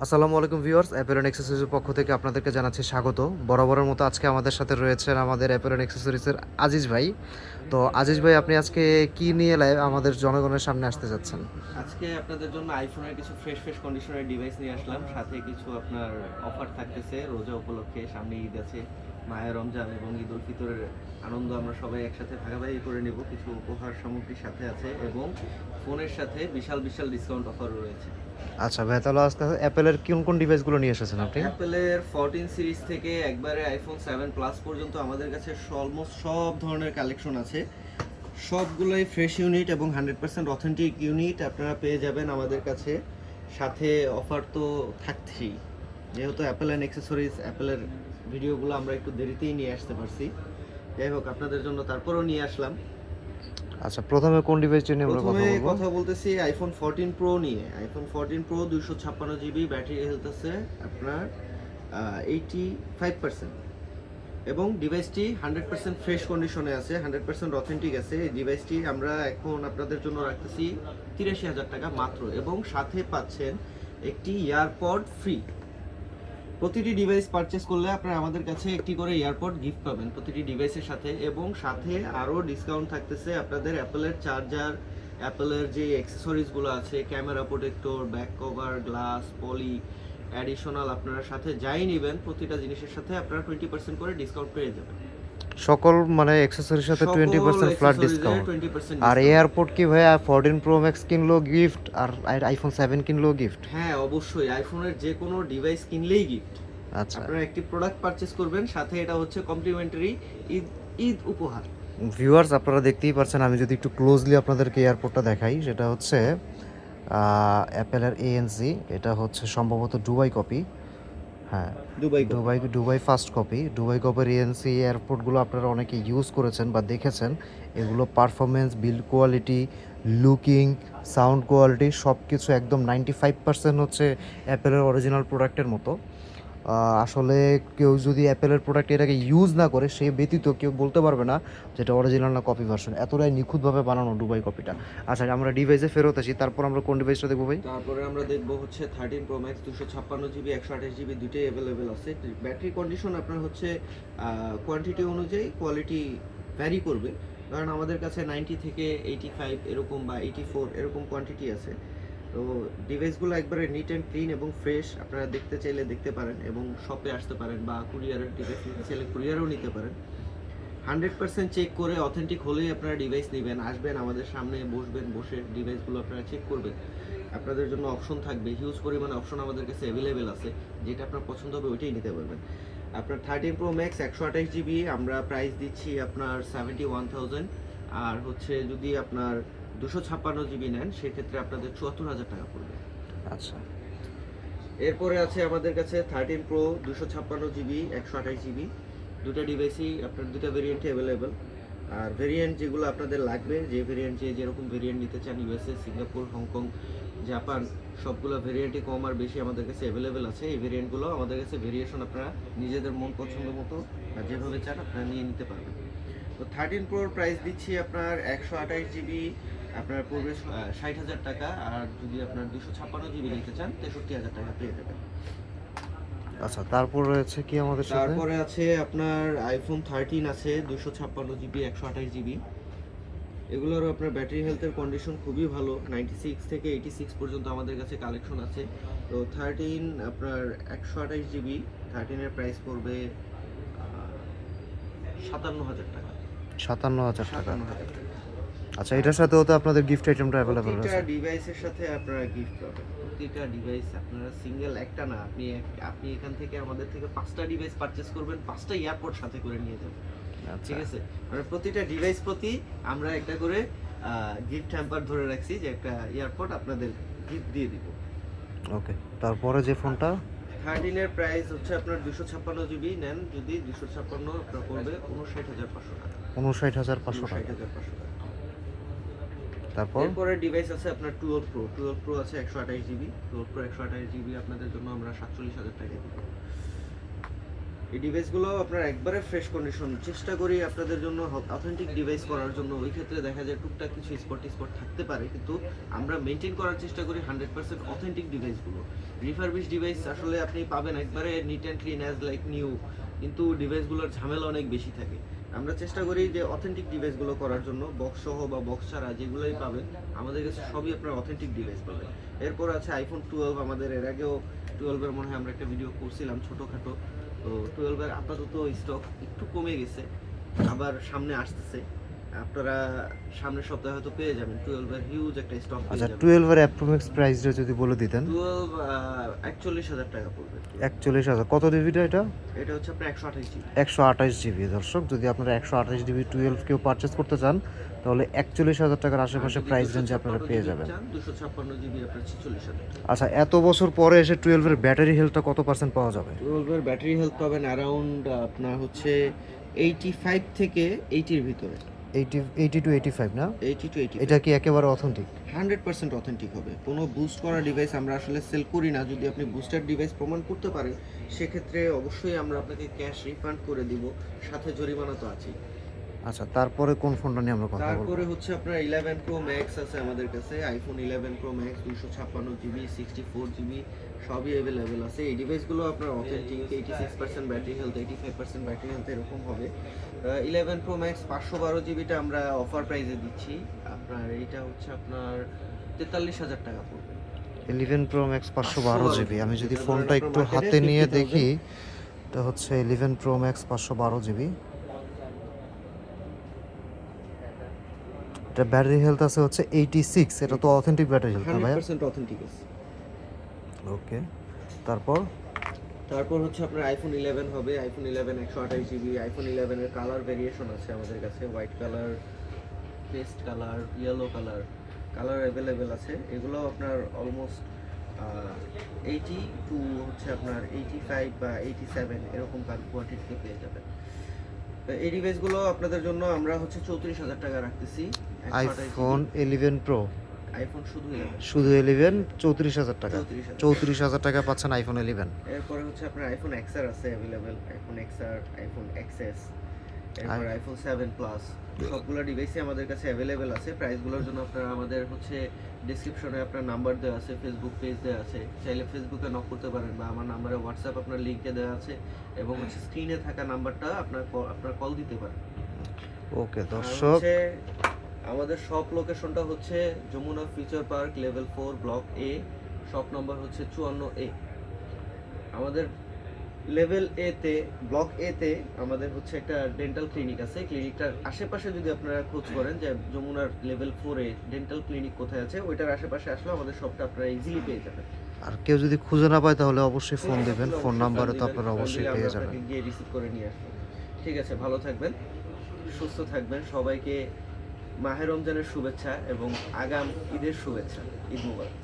আসসালামু আলাইকুম ভিউয়ার্স, অ্যাপেরন অ্যাক্সেসরিজের পক্ষ থেকে আপনাদেরকে জানাচ্ছি স্বাগত। বরাবরের মতো আজকে আমাদের সাথে রয়েছেন আমাদের অ্যাপেরন অ্যাক্সেসরিজের আজিজ ভাই। তো আজিজ ভাই, আপনি আজকে কি নিয়ে লাইভ আমাদের জনগণের সামনে আসতে যাচ্ছেন? আজকে আপনাদের জন্য আইফোনের কিছু ফ্রেশ ফ্রেশ কন্ডিশনের ডিভাইস নিয়ে আসলাম, সাথে কিছু আপনার অফার থাকতেছে রোজা উপলক্ষে। সামনে ঈদ আছে, মাহে রমজান এবং ঈদ উল ফিতরের আনন্দ আমরা সবাই একসাথে ভাগাভাগি করে নেব। কিছু উপহার সামগ্রীর সাথে আছে এবং ফোনের সাথে বিশাল বিশাল ডিসকাউন্ট অফারও রয়েছে। আচ্ছা ভাই, তাহলে আজকে অ্যাপেলের কোন কোন ডিভাইসগুলো নিয়ে এসেছেন আপনি? অ্যাপেলের 14 সিরিজ থেকে একবারে আইফোন 7 প্লাস পর্যন্ত আমাদের কাছে অলমোস্ট সব ধরনের কালেকশন আছে। সবগুলোই ফ্রেশ ইউনিট এবং 100% অথেন্টিক ইউনিট আপনারা পেয়ে যাবেন আমাদের কাছে। সাথে অফার তো থাকছেই, যেহেতু অ্যাপেল অ্যান্ড অ্যাক্সেসরিজ, অ্যাপেলের ভিডিওগুলো আমরা একটু দেরিতেই নিয়ে আসতে পারছি। যাই হোক, আপনাদের জন্য তারপরেও নিয়ে আসলাম। আচ্ছা, প্রথমে কোন ডিভাইসটি নিয়ে আমরা কথা প্রথমে বলবো? কথা বলতেছি আইফোন 14 প্রো নিয়ে। IPhone 14 pro 256 GB battery health আছে আপনার 85%, এবং ডিভাইসটি 100% ফ্রেশ কন্ডিশনে আছে, 100% অথেন্টিক আছে। এই ডিভাইসটি আমরা এখন আপনাদের জন্য রাখতেছি 83,000 টাকা মাত্র, এবং সাথে পাচ্ছেন একটি ইয়ারপড ফ্রি। প্রতিটি ডিভাইস পারচেস করলে আপনারা আমাদের কাছে একটি করে এয়ারপড গিফট পাবেন প্রতিটি ডিভাইসের সাথে, এবং সাথে আরও ডিসকাউন্ট থাকতেছে আপনাদের অ্যাপেলের চার্জার, অ্যাপেলের যে অ্যাক্সেসরিজগুলো আছে, camera protector, back cover, glass, poly, additional আপনারা সাথে যাই নেবেন প্রতিটা জিনিসের সাথে আপনারা 20% করে ডিসকাউন্ট পেয়ে যাবেন। সকল মানে অ্যাক্সেসরির সাথে সকল 20% ফ্ল্যাট অ্যাক্সেসরিজে ডিসকাউন্ট। 20% আর ডিসকাউন্ট। এয়ারপোর্ট কি ভাইয়া 14 প্রো ম্যাক্স কিনলেও গিফট, আর আইফোন 7 কিনলেও গিফট? হ্যাঁ, অবশ্যই আইফোনের যে কোনো ডিভাইস কিনলেই গিফট। আচ্ছা আপনারা একটি প্রোডাক্ট পারচেস করবেন, সাথে এটা হচ্ছে কমপ্লিমেন্টারি ঈদ ঈদ উপহার। ভিউয়ার্স, আপনারা দেখতেই পাচ্ছেন, আমি যদি একটু ক্লোজলি আপনাদেরকে এয়ারপোর্টটা দেখাই, সেটা হচ্ছে অ্যাপেলের এএনসি। এটা হচ্ছে সম্ভবত ডুবাই কপি। হ্যাঁ, Dubai copy. Dubai Dubai first copy. Dubai কপির এএনসি এয়ারপোর্টগুলো আপনারা অনেকে ইউজ করেছেন বা দেখেছেন। এগুলো performance, build quality, looking, sound quality সব কিছু একদম 95% হচ্ছে অ্যাপেলের অরিজিনাল প্রোডাক্টের মতো। আসলে কেউ যদি অ্যাপেলের প্রোডাক্ট এটাকে ইউজ না করে, সে ব্যতীত কেউ বলতে পারবে না যেটা অরিজিনাল না কপি ভার্সন। এতটাই নিখুঁতভাবে বানানো দুবাই কপিটা। আচ্ছা, আমরা ডিভাইসে ফেরত আসি, তারপর আমরা কোন ডিভাইসটা দেখবো ভাই? তারপরে আমরা দেখবো হচ্ছে 13 প্রো ম্যাক্স 256 জিবি 128 জিবি দুটোই অ্যাভেলেবেল আছে। ব্যাটারি কন্ডিশন আপনার হচ্ছে কোয়ান্টিটি অনুযায়ী কোয়ালিটি ভ্যারি করবে, কারণ আমাদের কাছে 90 থেকে 85 এরকম বা 84 এরকম কোয়ান্টিটি আছে। তো ডিভাইসগুলো একবারে নিট অ্যান্ড ক্লিন এবং ফ্রেশ। আপনারা দেখতে চাইলে দেখতে পারেন এবং শপে আসতে পারেন, বা কুরিয়ারের ডিভাইস নিতে চাইলে কুরিয়ারও নিতে পারেন। 100% চেক করে অথেন্টিক হলেই আপনারা ডিভাইস নেবেন। আসবেন আমাদের সামনে, বসবেন, বসে ডিভাইসগুলো আপনারা চেক করবেন। আপনাদের জন্য অপশন থাকবে, হিউজ পরিমাণে অপশন আমাদের কাছে অ্যাভেলেবেল আছে। যেটা আপনার পছন্দ হবে ওইটাই নিতে পারবেন। আপনার 13 প্রো ম্যাক্স 128 জিবি আমরা প্রাইস দিচ্ছি আপনার 71,000। আর হচ্ছে যদি আপনার 256 জিবি নেন, সেক্ষেত্রে আপনাদের 74,000 টাকা পড়বে। আচ্ছা এরপরে আছে আমাদের কাছে 13 প্রো 256 জিবি 128 জিবি। দুটো ডিভাইসই আপনার দুটো ভেরিয়েন্টে অ্যাভেলেবেল। আর ভেরিয়েন্ট যেগুলো আপনাদের লাগবে, যে ভেরিয়েন্ট যে যেরকম ভেরিয়েন্ট নিতে চান, ইউএসএ, সিঙ্গাপুর, হংকং, জাপান, সবগুলো ভেরিয়েন্টই কম আর বেশি আমাদের কাছে অ্যাভেলেবেল আছে। এই ভেরিয়েন্টগুলো আমাদের কাছে ভেরিয়েশন আপনারা নিজেদের মন পছন্দ মতো বা যেভাবে চান আপনারা নিয়ে নিতে পারবেন। তো 13 প্রোর প্রাইস দিচ্ছি আপনার 128 জিবি, আপনার পড়বে 60,000 টাকা। আর যদি আপনার 256 জিবি নিতে চান, 63,000 টাকা পেয়ে যাবেন। আচ্ছা, তারপর রয়েছে কি আমাদের সাথে? তারপরে আছে আপনার আইফোন 13 আছে 256 জিবি 128 জিবি। এগুলোরও আপনার ব্যাটারি হেলথের কন্ডিশন খুবই ভালো, 96 থেকে 86 পর্যন্ত আমাদের কাছে কালেকশন আছে। তো 13 আপনার 128 জিবি, 13-এর প্রাইস পড়বে 57,000 টাকা। 57,000 টাকা। 57,000 টাকা। আচ্ছা, এটার সাথেও তো আপনাদের গিফট আইটেমটা অ্যাভেলেবেল প্রতিটা আছে? ডিভাইসের সাথে আপনারা গিফট পাবেন। প্রতিটা ডিভাইস আপনারা সিঙ্গেল একটা না, আপনি এখান থেকে আমাদের থেকে 5টা ডিভাইস পারচেজ করবেন, 5টা এয়ারপোর্ট সাথে করে নিয়ে যাবেন। আচ্ছা ঠিক আছে, মানে প্রতিটা ডিভাইস প্রতি আমরা একটা করে গিফট হ্যাম্পার ধরে রাখছি, যে একটা এয়ারপোর্ট আপনাদের গিফট দিয়ে দিব। ওকে, তারপরে যে ফোনটা? 13-এর প্রাইস হচ্ছে আপনার 256 জিবি নেন, যদি 256 আপনার পড়বে 59,500 টাকা। 59,500 টাকা। 59,500 টাকা। তারপর? এরপরে ডিভাইস আছে আপনার 12 প্রো। 12 প্রো আছে 128 জিবি। 12 প্রো 128 জিবি আপনাদের জন্য আমরা 47,000 টাকা দিব। এই ডিভাইসগুলো আপনার একবারে ফ্রেশ কন্ডিশন, চেষ্টা করি আপনাদের জন্য অথেন্টিক ডিভাইস করার জন্য। ওই ক্ষেত্রে দেখা যায় টুকটাক কিছু স্পট থাকতে পারে, কিন্তু আমরা মেনটেন করার চেষ্টা করি 100% অথেন্টিক ডিভাইসগুলো। রিফারবিশ ডিভাইস আসলে আপনি পাবেন একবারে neat and clean as like new, কিন্তু ডিভাইসগুলোর ঝামেলা অনেক বেশি থাকে। আমরা চেষ্টা করি যে অথেন্টিক ডিভাইসগুলো করার জন্য, বক্স সহ বা বক্স ছাড়া যেগুলোই পাবেন আমাদের কাছে সবই আপনার অথেন্টিক ডিভাইস পাবেন। এরপর আছে আইফোন 12, আমাদের এর আগেও 12-এর মনে হয় আমরা একটা ভিডিও করছিলাম ছোটোখাটো। তো 12-এর আপাতত স্টক একটু কমে গেছে, আবার সামনে আসতেছে। আপনারা সামনের সপ্তাহে হয়তো পেয়ে যাবেন 12-এর হিউজ একটা স্টক পেয়ে আচ্ছা, যাবেন। 12 এর অ্যাপ্রোক্স প্রাইসটা যদি বলে দিতেন। 12 41,000 টাকা পড়বে। 41,000 কত জিবিটা এটা? এটা হচ্ছে আপনার 128 জিবি। 128 জিবি। দর্শক, যদি আপনারা 128 জিবি 12 কেউ পারচেস করতে চান তাহলে 41,000 টাকার আশেপাশে প্রাইস রেঞ্জে আপনারা পেয়ে যাবেন। 256 জিবি আপনার 46,000। আচ্ছা, এত বছর পরে এসে 12 এর ব্যাটারি হেলথটা কত পার্সেন্ট পাওয়া যাবে? 12-এর ব্যাটারি হেলথ পাবেন অ্যারাউন্ড আপনার হচ্ছে 85 থেকে 80-এর ভিতরে। 80 টু 85 না? 80 to 85 এটা কি একেবারে অথেন্টিক? 100% অথেন্টিক হবে। কোনো বুস্ট করা ডিভাইস আমরা আসলে সেল করি না। যদি আপনি বুস্টার ডিভাইস প্রমাণ করতে পারেন সেক্ষেত্রে অবশ্যই আমরা আপনাকে ক্যাশ রিফান্ড করে দিব, সাথে জরিমানা তো আছে। আচ্ছা, তারপরে কোন ফোনটা নিয়ে আমরা কথা বলবো? তারপরে হচ্ছে আপনার 11 Pro Max আছে আমাদের কাছে। IPhone 11 Pro Max 256 GB 64 GB সবই অ্যাভেলেবেল আছে। এই ডিভাইসগুলো আপনার authentic, 86% battery health, 85% battery health এরকম হবে। 11 Pro Max 512 জিবিটা আমরা অফার প্রাইসে দিচ্ছি। আপনার এইটা হচ্ছে আপনার 43,000 টাকা পড়বে। 11 Pro Max 512 জিবি। আমি যদি ফোনটা একটু হাতে নিয়ে দেখি, এটা হচ্ছে 11 Pro Max 512 জিবি। এটা ব্যাটারি হেলথ আছে হচ্ছে 86। এটা তো অথেন্টিক ব্যাটারি হেলথ না ভাই? 100% অথেন্টিক আছে। ওকে, তারপর তারপর হচ্ছে আপনার আইফোন 11 হবে। IPhone 11 128 GB. আইফোন 11 এর কালার ভেরিয়েশন আছে আমাদের কাছে, white colour, paste colour, yellow colour, colour available আছে। এগুলো আপনার অলমোস্ট 80 টু হচ্ছে আপনার 85 বা 87 এরকম কোয়ান্টিটিতে পেয়ে যাবেন। তো এই ডিভাইসগুলো আপনাদের জন্য আমরা হচ্ছে 34,000 টাকা রাখতেছি। আইফোন 11 প্রো, আইফোন শুধু 11। শুধু 11 34,000 টাকা। 34,000 34,000 টাকা পাচ্ছেন আইফোন 11। এরপরে হচ্ছে আপনার আইফোন এক্সআর আছে available, iPhone XR, iPhone XS, এরপর আইফোন 7 প্লাস, সবগুলো ডিভাইসই আমাদের কাছে অ্যাভেলেবেল আছে। প্রাইসগুলোর জন্য আপনারা আমাদের হচ্ছে ডেসক্রিপশনে আপনার নাম্বার দেওয়া আছে, ফেসবুক পেজ দেওয়া আছে, চাইলে ফেসবুকে নক করতে পারেন, বা আমার নাম্বারে হোয়াটসঅ্যাপ আপনার লিঙ্কে দেওয়া আছে, এবং হচ্ছে স্ক্রিনে থাকা নাম্বারটা আপনার কল দিতে পারেন। ওকে আর দর্শক, হচ্ছে আমাদের শপ লোকেশনটা হচ্ছে Jamuna future park level 4 block A, shop number হচ্ছে 54A। আমাদের লেভেল এ তে, ব্লক এ তে আমাদের হচ্ছে একটা ডেন্টাল ক্লিনিক আছে। ক্লিনিকটার আশেপাশে যদি আপনারা খোঁজ করেন যে যমুনার লেভেল 4-এ ডেন্টাল ক্লিনিক কোথায় আছে, ওইটার আশেপাশে আসলে আমাদের শপটা আপনারা ইজিলি পেয়ে যাবেন। আর কেউ যদি খুঁজে না পায় তাহলে অবশ্যই ফোন দিবেন। ফোন অবশ্যই নাম্বারে তো দিবেন, আপনারা ফোন অবশ্যই দিলে পেয়ে আমরা যাবেন। আপনাকে গিয়ে রিসিভ করে নিয়ে আসবো। ঠিক আছে, ভালো থাকবেন, সুস্থ থাকবেন। সবাইকে মাহে রমজানের শুভেচ্ছা এবং আগাম ঈদের শুভেচ্ছা। ঈদ মুবারক।